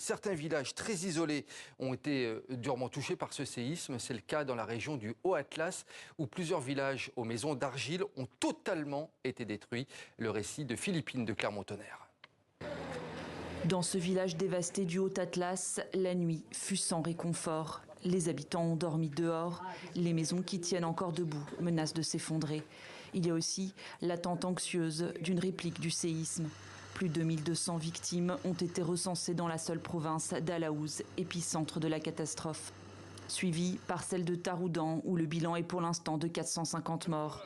Certains villages très isolés ont été durement touchés par ce séisme. C'est le cas dans la région du Haut-Atlas, où plusieurs villages aux maisons d'argile ont totalement été détruits. Le récit de Philippine de Clermont-Tonnerre. Dans ce village dévasté du Haut-Atlas, la nuit fut sans réconfort. Les habitants ont dormi dehors. Les maisons qui tiennent encore debout menacent de s'effondrer. Il y a aussi l'attente anxieuse d'une réplique du séisme. Plus de 1200 victimes ont été recensées dans la seule province d'Alaouz, épicentre de la catastrophe. Suivie par celle de Taroudan, où le bilan est pour l'instant de 450 morts.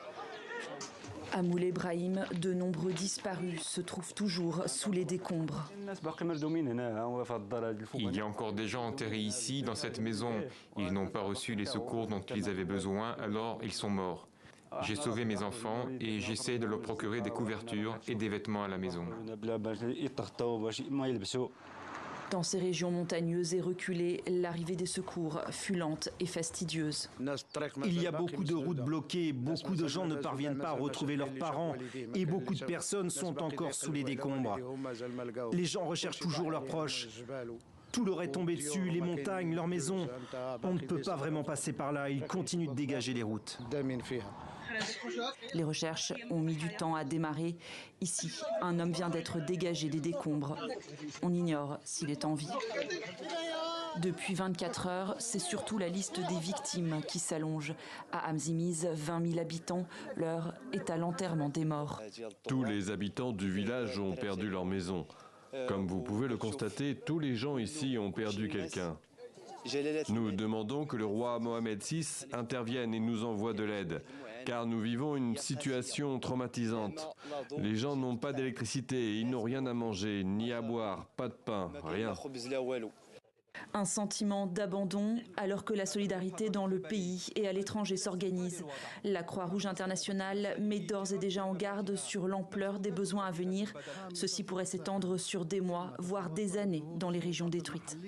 À Moulay Brahim, de nombreux disparus se trouvent toujours sous les décombres. Il y a encore des gens enterrés ici, dans cette maison. Ils n'ont pas reçu les secours dont ils avaient besoin, alors ils sont morts. J'ai sauvé mes enfants et j'essaie de leur procurer des couvertures et des vêtements à la maison. Dans ces régions montagneuses et reculées, l'arrivée des secours fut lente et fastidieuse. Il y a beaucoup de routes bloquées, beaucoup de gens ne parviennent pas à retrouver leurs parents et beaucoup de personnes sont encore sous les décombres. Les gens recherchent toujours leurs proches. Tout leur est tombé dessus, les montagnes, leurs maisons. On ne peut pas vraiment passer par là, ils continuent de dégager les routes. Les recherches ont mis du temps à démarrer. Ici, un homme vient d'être dégagé des décombres. On ignore s'il est en vie. Depuis 24 heures, c'est surtout la liste des victimes qui s'allonge. À Amzimiz, 20 000 habitants, l'heure est à l'enterrement des morts. Tous les habitants du village ont perdu leur maison. Comme vous pouvez le constater, tous les gens ici ont perdu quelqu'un. Nous demandons que le roi Mohamed VI intervienne et nous envoie de l'aide, car nous vivons une situation traumatisante. Les gens n'ont pas d'électricité, ils n'ont rien à manger, ni à boire, pas de pain, rien. Un sentiment d'abandon alors que la solidarité dans le pays et à l'étranger s'organise. La Croix-Rouge internationale met d'ores et déjà en garde sur l'ampleur des besoins à venir. Ceci pourrait s'étendre sur des mois, voire des années dans les régions détruites.